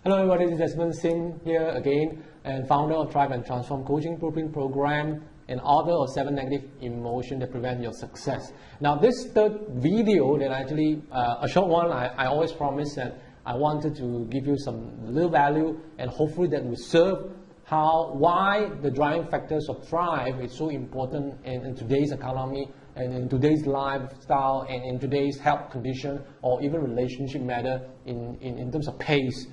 Hello everybody, this is Desmond Sim here again, and founder of Thrive and Transform Coaching Blueprint Program and author of 7 Negative Emotions That Prevent Your Success. Now this third video that actually, a short one, I always promise that I wanted to give you some little value and hopefully that will serve why the driving factors of Thrive is so important in today's economy and in today's lifestyle and in today's health condition or even relationship matter in terms of pace.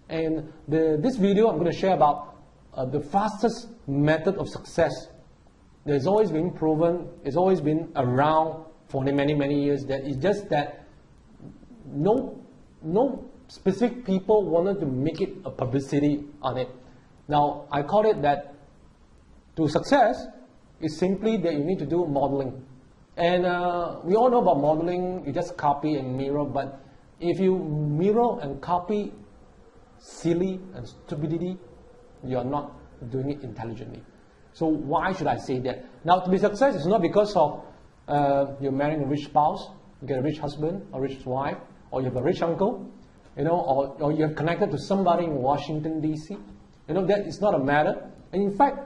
And this video I'm going to share about the fastest method of success. There's always been proven, it's always been around for many years, that it's just that no specific people wanted to make it a publicity on it. Now I call it that to success is simply that you need to do modeling. And we all know about modeling, you just copy and mirror, but if you mirror and copy silly and stupidity, you are not doing it intelligently. So why should I say that? Now to be success is not because of you're marrying a rich spouse, you get a rich husband or rich wife, or you have a rich uncle, or you have connected to somebody in Washington DC. That is not a matter. And in fact,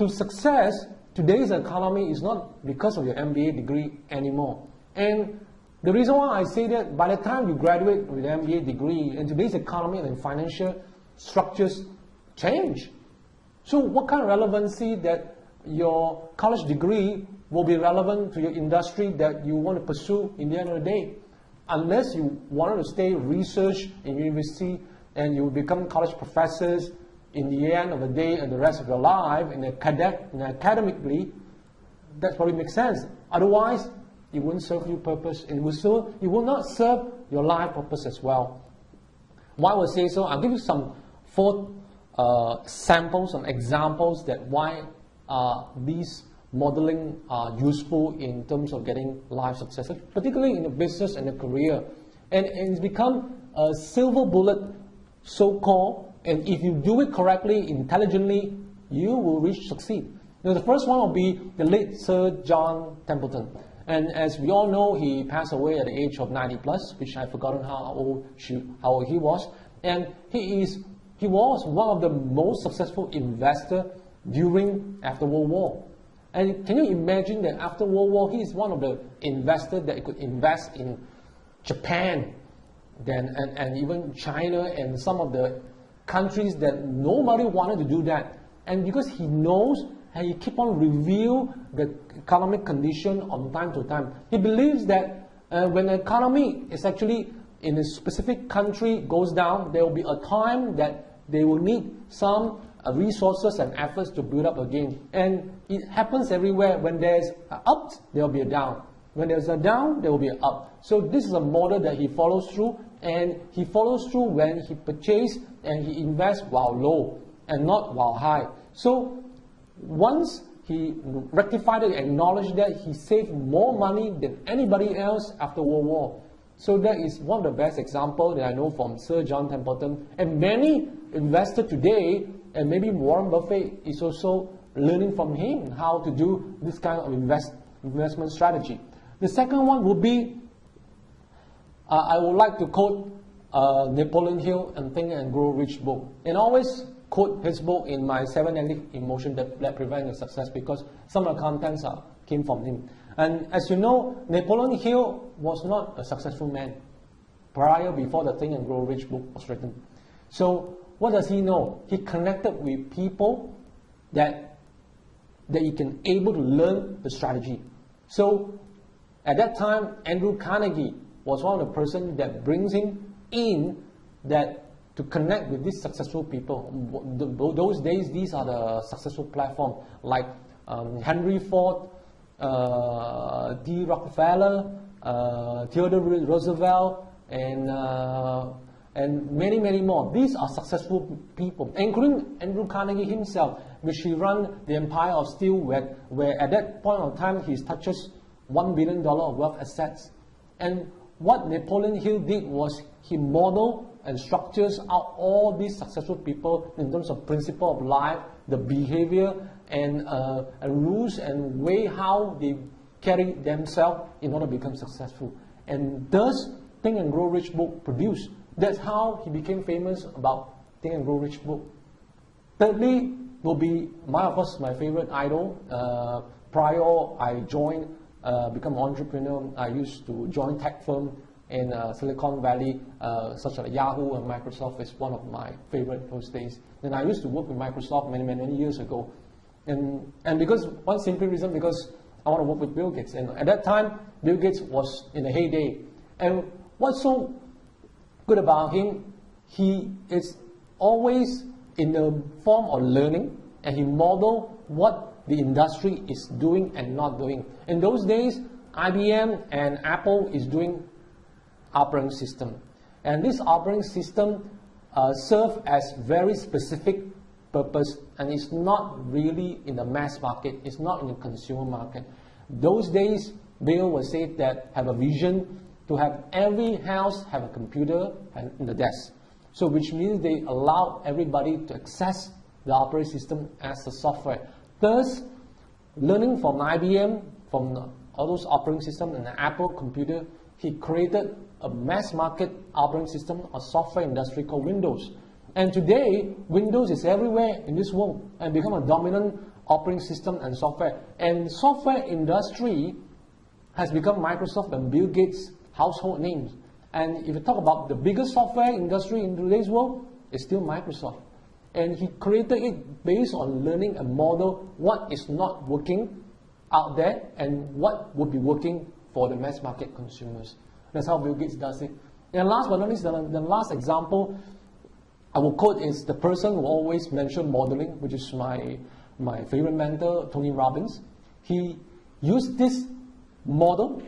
to success, today's economy is not because of your MBA degree anymore. And the reason why I say that, by the time you graduate with an MBA degree, in today's economy and financial structures change. So what kind of relevancy that your college degree will be relevant to your industry that you want to pursue in the end of the day? Unless you wanted to stay research in university and you become college professors in the end of the day and the rest of your life, and academically, that probably makes sense. Otherwise, it won't serve your purpose, and it will not serve your life purpose as well. Why I will say so? I'll give you some 4 samples and examples that why these modeling are useful in terms of getting life success, particularly in the business and the career. And it's become a silver bullet, so-called, and if you do it correctly, intelligently, you will succeed. Now, the first one will be the late Sir John Templeton. And as we all know, he passed away at the age of 90 plus, which I've forgotten how old he was. And he was one of the most successful investors after World War. And can you imagine that after World War, he is one of the investors that could invest in Japan, and even China and some of the countries that nobody wanted to do that. And because he knows and he keep on review the economic condition on time to time, he believes that when the economy is actually in a specific country goes down, there will be a time that they will need some resources and efforts to build up again. And it happens everywhere. When there's an up, there will be a down. When there's a down, there will be an up. So this is a model that he follows through, and he follows through when he purchases and he invests while low and not while high. So once he rectified it, acknowledged that he saved more money than anybody else after World War. So that is one of the best examples that I know from Sir John Templeton. And many investors today, and maybe Warren Buffett is also learning from him how to do this kind of investment strategy. The second one would be, I would like to quote Napoleon Hill and Think and Grow Rich book. And always quote his book in my 7 Negative Emotions That Prevent Your Success, because some of the contents came from him. And as you know, Napoleon Hill was not a successful man before the Think and Grow Rich book was written. So what does he know? He connected with people that he can able to learn the strategy. So at that time, Andrew Carnegie was one of the persons that brings him in to connect with these successful people. Those days, these are the successful platforms like Henry Ford, D. Rockefeller, Theodore Roosevelt, and many more. These are successful people, including Andrew Carnegie himself, which he ran the empire of steel, where at that point of time he touches $1 billion of wealth assets. And what Napoleon Hill did was he modeled and structures out all these successful people in terms of principle of life, the behavior and rules and way how they carry themselves in order to become successful. And thus, Think and Grow Rich book produced That's how he became famous about Think and Grow Rich book. Thirdly, will be of course, my favorite idol. Prior I joined, become an entrepreneur, I used to join tech firm in Silicon Valley, such as Yahoo and Microsoft is one of my favorite those days. And I used to work with Microsoft many years ago. And because, one simple reason, because I want to work with Bill Gates. And at that time, Bill Gates was in a heyday. And what's so good about him, he is always in the form of learning, and he modeled what the industry is doing and not doing. In those days, IBM and Apple is doing operating system. And this operating system serves as very specific purpose, and it's not really in the mass market, it's not in the consumer market. Those days, Bill would say that have a vision to have every house have a computer and in the desk. So which means they allow everybody to access the operating system as a software. Thus, learning from IBM, from all those operating systems and the Apple computer, he created a mass market operating system, a software industry called Windows. And today, Windows is everywhere in this world and become a dominant operating system and software. And software industry has become Microsoft and Bill Gates' household names. And if you talk about the biggest software industry in today's world, it's still Microsoft. And he created it based on learning a model, what is not working out there and what would be working for the mass market consumers. That's how Bill Gates does it. And last but not least, the last example I will quote is the person who always mentioned modeling, which is my favorite mentor, Tony Robbins. He used this model,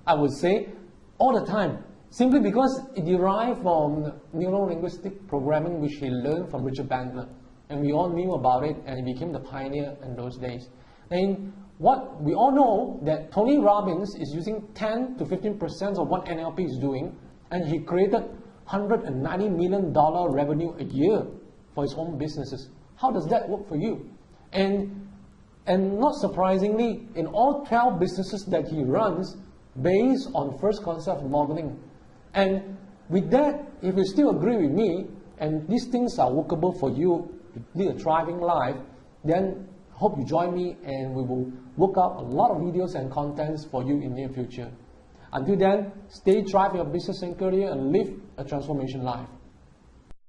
I would say, all the time, simply because it derived from neuro-linguistic programming, which he learned from Richard Bandler. And we all knew about it, and he became the pioneer in those days. And what we all know that Tony Robbins is using 10 to 15% of what NLP is doing, and he created $190 million revenue a year for his own businesses. How does that work for you? And not surprisingly, in all 12 businesses that he runs, based on first concept modeling. And with that, if you still agree with me, and these things are workable for you to lead a thriving life, then hope you join me and we will work out a lot of videos and contents for you in the near future. Until then, stay thrive in your business and career and live a transformation life.